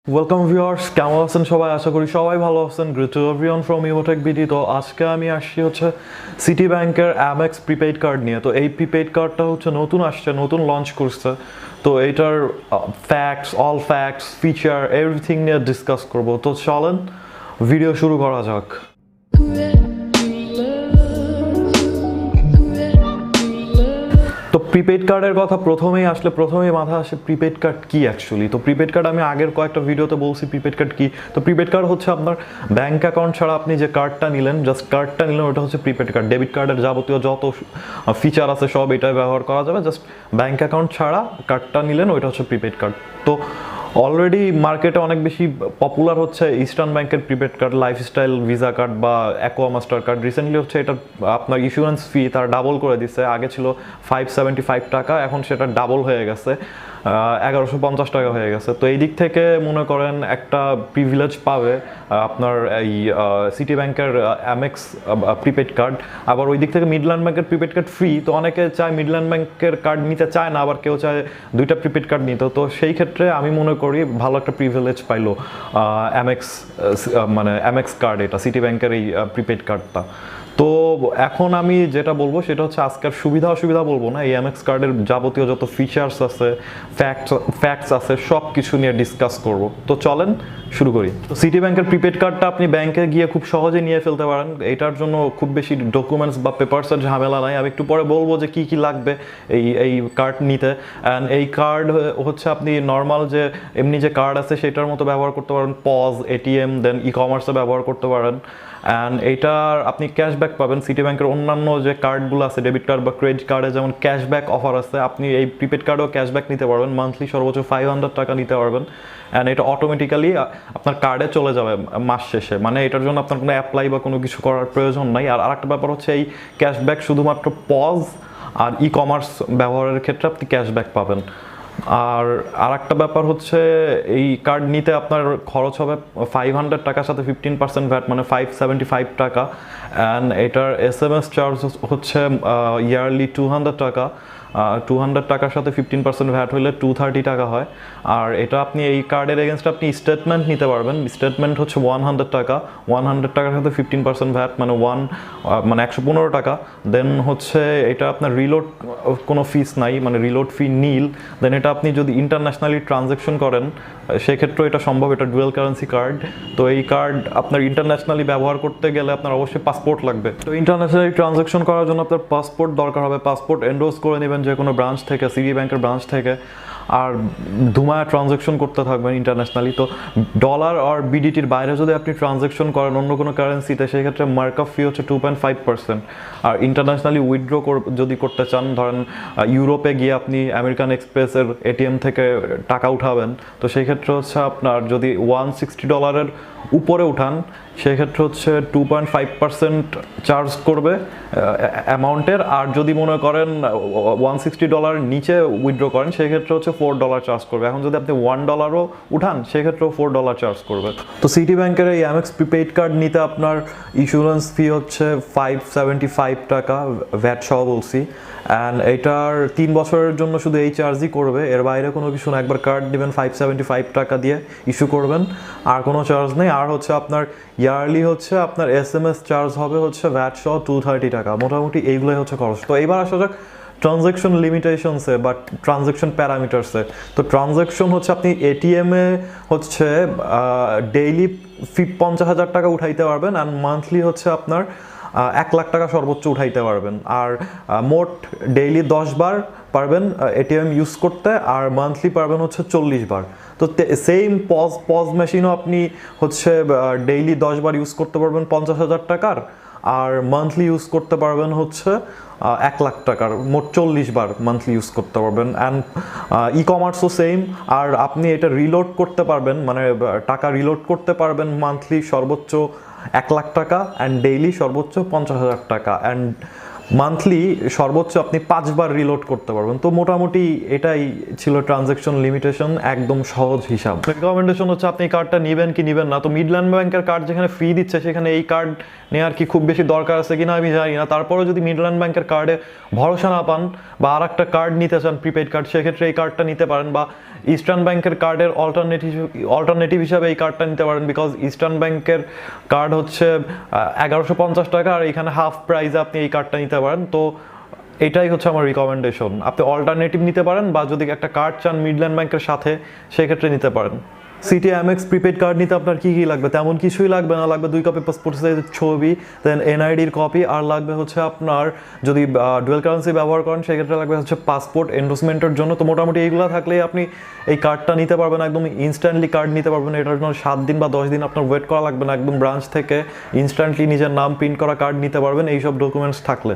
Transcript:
Welcome viewers, কেমন আছেন সবাই? আশা করি সবাই ভালো আছেন। Great to everyone from Emotech BD. তো আজকে আমি আসছি হচ্ছে সিটি ব্যাংকের অ্যামেক্স প্রিপেইড কার্ড নিয়ে। তো এই প্রিপেইড কার্ডটা হচ্ছে নতুন আসছে, নতুন লঞ্চ করছে। তো এইটার ফ্যাক্টস ফিচার এভরিথিং নিয়ে ডিসকাস করব। তো চলেন ভিডিও শুরু করা যাক। তো প্রিপেড কার্ডের কথা প্রথমেই মাথা আসে প্রিপেড কার্ড কি অ্যাকচুয়ালি। তো প্রিপেড কার্ড আমি আগের কয়েকটা ভিডিওতে বলছি প্রিপেড কার্ড কি। তো প্রিপেড কার্ড হচ্ছে আপনার ব্যাংক অ্যাকাউন্ট ছাড়া আপনি যে কার্ডটা নিলেন, জাস্ট কার্ডটা নিলেন, ওটা হচ্ছে প্রিপেড কার্ড। ডেবিট কার্ডের যাবতীয় যত ফিচার আছে সব এটাই ব্যবহার করা যাবে, জাস্ট ব্যাংক অ্যাকাউন্ট ছাড়া কার্ডটা নিলেন, ওইটা হচ্ছে প্রিপেড কার্ড। তো অলরেডি মার্কেটে অনেক বেশি পপুলার হচ্ছে ইস্টার্ন ব্যাংকের prepaid card, lifestyle visa card বা অ্যাকোয়া মাস্টার কার্ড। রিসেন্টলি হচ্ছে এটা আপনার ইস্যুরেন্স ফি তার ডাবল করে দিচ্ছে। আগে ছিল 575 টাকা, এখন সেটা ডাবল হয়ে গেছে, 1150 টাকা হয়ে গেছে। তো এই দিক থেকে মনে করেন একটা প্রিভিলেজ পাবে আপনার এই সিটি ব্যাংকের অ্যামেক্স প্রিপেড কার্ড। আবার ওই দিক থেকে মিডল্যান্ড ব্যাংকের প্রিপেড কার্ড ফ্রি। তো অনেকে চায় মিডল্যান্ড ব্যাংকের কার্ড নিতে চায় না, আবার কেউ চায় দুইটা প্রিপেড কার্ড নিতে। তো সেই ক্ষেত্রে আমি মনে করি ভালো একটা প্রিভিলেজ পাইলো অ্যামেক্স, মানে অ্যামেক্স কার্ড, এটা সিটি ব্যাংকের এই প্রিপেড কার্ডটা। তো এখন আমি যেটা বলবো সেটা হচ্ছে আজকের সুবিধা অসুবিধা বলবো না, এই এমএক্স কার্ডের যাবতীয় যত ফিচার্স আছে, ফ্যাক্টস আছে, সব কিছু নিয়ে ডিসকাস করব। তো চলেন শুরু করি। তো সিটি ব্যাংকের প্রিপেড কার্ডটা আপনি ব্যাংকে গিয়ে খুব সহজে নিয়ে ফেলতে পারেন। এটার জন্য খুব বেশি ডকুমেন্টস বা পেপারসের ঝামেলা নাই। আমি একটু পরে বলবো যে কি কি লাগবে এই কার্ড নিতে। অ্যান্ড এই কার্ড হচ্ছে আপনি নর্মাল যে এমনি যে কার্ড আছে সেটার মতো ব্যবহার করতে পারেন, পজ, এটিএম, দেন ই কমার্সে ব্যবহার করতে পারেন। অ্যান্ড এইটার আপনি ক্যাশব্যাক পাবেন। সিটি ব্যাংকের অন্যান্য যে কার্ডগুলো আছে, ডেবিট কার্ড বা ক্রেডিট কার্ডে যেমন ক্যাশব্যাক অফার আছে, আপনি এই প্রিপেড কার্ডেও ক্যাশব্যাক নিতে পারবেন। মান্থলি সর্বোচ্চ 500 টাকা নিতে পারবেন। অ্যান্ড এটা অটোমেটিক্যালি আপনার কার্ডে চলে যাবে মাস শেষে, মানে এটার জন্য আপনার কোনো অ্যাপ্লাই বা কোনো কিছু করার প্রয়োজন নাই। আর আরেকটা ব্যাপার হচ্ছে এই ক্যাশব্যাক শুধুমাত্র পজ আর ই কমার্স ব্যবহারের ক্ষেত্রে আপনি ক্যাশব্যাক পাবেন। আর আরেকটা ব্যাপার হচ্ছে এই কার্ড নিতে আপনার খরচ হবে 500 টাকার সাথে 15% ভ্যাট, মানে 575 টাকা। অ্যান্ড এটার SMS চার্জ হচ্ছে ইয়ারলি 200 টাকা। 200 টাকার সাথে 15% ভ্যাট হলে 230 টাকা হয়। আর এটা আপনি এই কার্ডের এগেনস্টে আপনি স্টেটমেন্ট নিতে পারবেন। স্টেটমেন্ট হচ্ছে 100 টাকা, 100 টাকার সাথে 15% ভ্যাট, মানে 115 টাকা। দেন হচ্ছে এটা আপনার রিলোড কোনো ফিস নাই, মানে রিলোড ফি নীল। দেন এটা আপনি যদি ইন্টারন্যাশনালি ট্রানজ্যাকশন করেন সেক্ষেত্রেও এটা সম্ভব। এটা ডুয়েল কারেন্সি কার্ড। তো এই কার্ড আপনার ইন্টারন্যাশনালি ব্যবহার করতে গেলে আপনার অবশ্যই পাসপোর্ট লাগবে। তো ইন্টারন্যাশনালি ট্রানজ্যাকশন করার জন্য আপনার পাসপোর্ট দরকার হবে। পাসপোর্ট এন্ডোর্স করে নেবেন যে কোনো ব্রাঞ্চ থেকে, সিটি ব্যাংকের ব্রাঞ্চ থেকে। আর ধুমায় ট্রানজ্যাকশন করতে থাকবেন ইন্টারন্যাশনালি। তো ডলার আর বিডিটির বাইরে যদি আপনি ট্রানজ্যাকশন করেন অন্য কোনো কারেন্সিতে, সেক্ষেত্রে মার্কআপ ফি হচ্ছে 2.5%। আর ইন্টারন্যাশনালি উইথড্র যদি করতে চান, ধরেন ইউরোপে গিয়ে আপনি আমেরিকান এক্সপ্রেসের এটিএম থেকে টাকা উঠাবেন, তো সেই ক্ষেত্রে হচ্ছে আপনার যদি $160 উপরে উঠান সেক্ষেত্রে হচ্ছে 2.5% চার্জ করবে অ্যামাউন্টের। আর যদি মনে করেন $160 নিচে উইথড্র করেন সেক্ষেত্রে হচ্ছে $4 চার্জ করবে। এখন যদি আপনি $1 উঠান সেক্ষেত্রেও $4 চার্জ করবে। তো সিটি ব্যাংকের এই অ্যামেক্স প্রিপেইড কার্ড নিতে আপনার ইন্স্যুরেন্স ফি হচ্ছে 575 টাকা, ভ্যাট সহ বলছি। অ্যান্ড এটার 3 বছরের জন্য শুধু এই চার্জই করবে, এর বাইরে কোনো কিছু না। একবার কার্ড নেবেন 575 টাকা দিয়ে ইস্যু করবেন, আর কোনো চার্জ নেই। আর হচ্ছে আপনার ইয়ারলি হচ্ছে আপনার SMS চার্জ হবে হচ্ছে ভ্যাট সহ 230 টাকা। মোটামুটি এইগুলোই হচ্ছে খরচ। তো এবার আসা যাক ট্রানজ্যাকশন লিমিটেশনসে বা ট্রানজ্যাকশন প্যারামিটারসে। তো ট্রানজ্যাকশন হচ্ছে আপনি এটিএমে হচ্ছে ডেইলি 50,000 টাকা উঠাইতে পারবেন। অ্যান্ড মান্থলি হচ্ছে আপনার 1 লাখ টাকা সর্বোচ্চ উঠাইতে পারবেন। আর মোট ডেইলি 10 বার পারবেন এটিএম ইউজ করতে, আর মান্থলি পারবেন হচ্ছে 40 বার। তো সেম পজ মেশিনও আপনি হচ্ছে ডেইলি 10 বার ইউজ করতে পারবেন 50,000 টাকার, আর মান্থলি ইউজ করতে পারবেন হচ্ছে 1 লাখ টাকার, মোট 40 বার মান্থলি ইউজ করতে পারবেন। And E কমার্সও same. আর আপনি এটা রিলোড করতে পারবেন, মানে টাকা রিলোড করতে পারবেন মান্থলি সর্বোচ্চ 1 লাখ টাকা, অ্যান্ড ডেইলি সর্বোচ্চ 50,000 টাকা, অ্যান্ড মান্থলি সর্বোচ্চ আপনি 5 বার রিলোড করতে পারবেন। তো মোটামুটি এটাই ছিল ট্রানজ্যাকশন লিমিটেশন, একদম সহজ হিসাব। রিকমেন্ডেশন হচ্ছে আপনি কার্ডটা নেবেন কি নেবেন না। তো মিডল্যান্ড ব্যাংকের কার্ড যেখানে ফ্রি দিচ্ছে সেখানে এই কার্ড নেওয়ার কি খুব বেশি দরকার আছে কিনা আমি জানি না। তারপরে যদি মিডল্যান্ড ব্যাংকের কার্ডে ভরসা না পান বা আর একটা কার্ড নিতে চান প্রিপেড কার্ড, সেক্ষেত্রে এই কার্ডটা নিতে পারেন। বা ইস্টার্ন ব্যাংকের কার্ডের অল্টারনেটিভ হিসাবে এই কার্ডটা নিতে পারেন, বিকজ ইস্টার্ন ব্যাংকের কার্ড হচ্ছে 1150 টাকা, আর এখানে হাফ প্রাইসে আপনি এই কার্ডটা নিতে পারেন। তো এটাই হচ্ছে আমার রিকমেন্ডেশন। আপনি অল্টারনেটিভ নিতে পারেন, বা যদি একটা কার্ড চান মিডল্যান্ড ব্যাংকের সাথে, সেক্ষেত্রে নিতে পারেন। সিটি অ্যামেক্স প্রিপেড কার্ড নিতে আপনার কী কী লাগবে? তেমন কিছুই লাগবে না। লাগবে 2 কপি পাসপোর্ট সাইজের ছবি, দেন এনআইডির কপি, আর লাগবে হচ্ছে আপনার যদি ডুয়েল কারেন্সি ব্যবহার করেন সেক্ষেত্রে লাগবে হচ্ছে পাসপোর্ট এন্ডোসমেন্টের জন্য। তো মোটামুটি এইগুলো থাকলেই আপনি এই কার্ডটা নিতে পারবেন। একদম ইনস্ট্যান্টলি কার্ড নিতে পারবেন। এটার জন্য 7 দিন বা 10 দিন আপনার ওয়েট করা লাগবে না। একদম ব্রাঞ্চ থেকে ইনস্ট্যান্টলি নিজের নাম প্রিন্ট করা কার্ড নিতে পারবেন এইসব ডকুমেন্টস থাকলে।